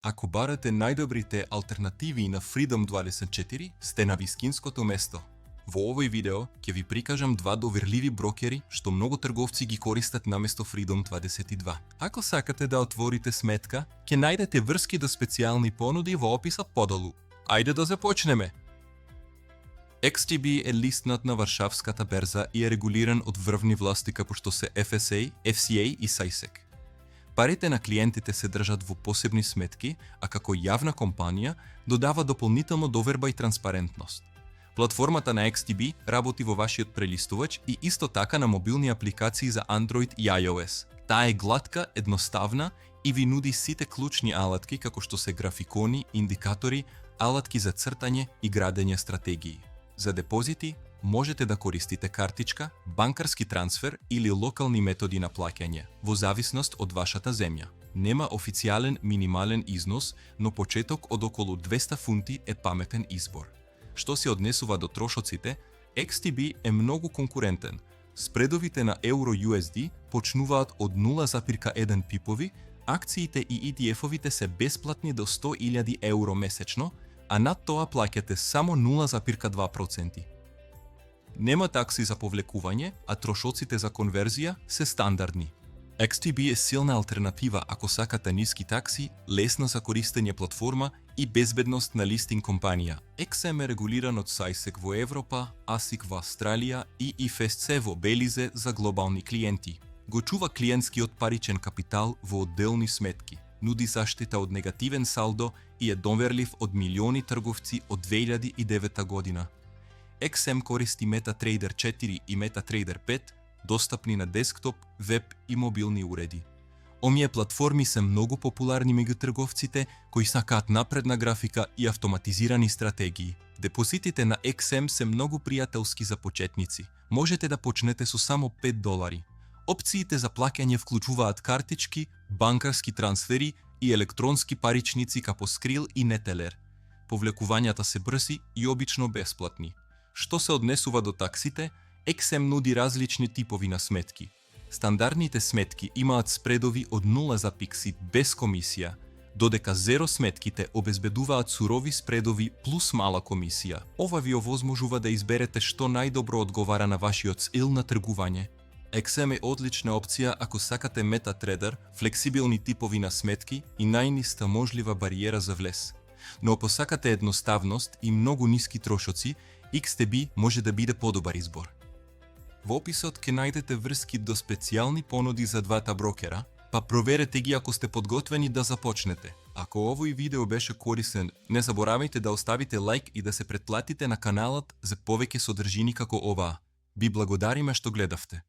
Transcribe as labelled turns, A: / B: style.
A: Ако барате најдобрите алтернативи на Freedom24, сте на вискинското место. Во овој видео ќе ви прикажам два доверливи брокери што многу трговци ги користат наместо Freedom22. Ако сакате да отворите сметка, ќе најдете врски до специјални понуди во описот подолу. Ајде да започнеме! XTB е листнат на Варшавската берза и е регулиран од врвни власти како што се FSA, FCA и SASAC. Парите на клиентите се држат во посебни сметки, а како јавна компанија додава дополнително доверба и транспарентност. Платформата на XTB работи во вашиот прелистувач и исто така на мобилни апликации за Android и iOS. Таа е глатка, едноставна и ви нуди сите клучни алатки како што се графикони, индикатори, алатки за цртање и градење стратегии. За депозити можете да користите картичка, банкарски трансфер или локални методи на плаќање, во зависност од вашата земја. Нема официјален минимален износ, но почеток од околу 200 фунти е паметен избор. Што се однесува до трошоците, XTB е многу конкурентен. Спредовите на Euro-USD почнуваат од 0,1 пипови, акциите и ETF-овите се бесплатни до 100.000 евро месечно, а над тоа плаќате само 0,2%. Нема такси за повлекување, а трошоците за конверзија се стандардни. XTB е силна алтернатива ако сакате ниски такси, лесна за користење платформа и безбедност на листинг компанија. XM е регулиран од SASAC во Европа, ASIC во Австралија и IFSC во Белизе за глобални клиенти. Го чува клиентскиот паричен капитал во одделни сметки, нуди заштита од негативен салдо и е доверлив од милиони трговци од 2009 година. XM користи MetaTrader 4 и MetaTrader 5, достапни на десктоп, веб и мобилни уреди. Овие платформи се многу популарни меѓу трговците кои сакаат напредна графика и автоматизирани стратегии. Депозитите на XM се многу пријателски за почетници. Можете да почнете со само $5. Опциите за плаќање вклучуваат картички, банкарски трансфери и електронски паричници како Skrill и Neteller. Повлекувањата се брзи и обично бесплатни. Што се однесува до таксите, XM нуди различни типови на сметки. Стандардните сметки имаат спредови од 0 за пикси без комисија, додека зеро сметките обезбедуваат сурови спредови плюс мала комисија. Ова ви овозможува да изберете што најдобро одговара на вашиот стил на тргување. XM е одлична опција ако сакате MetaTrader, флексибилни типови на сметки и најниска можлива бариера за влез. Но ако сакате едноставност и многу ниски трошоци, XTB може да биде подобар избор. Во описот ќе најдете врски до специјални понуди за двата брокера, па проверете ги ако сте подготвени да започнете. Ако овој видео беше корисен, не заборавајте да оставите лајк и да се претплатите на каналот за повеќе содржини како оваа. Би благодариме што гледавте.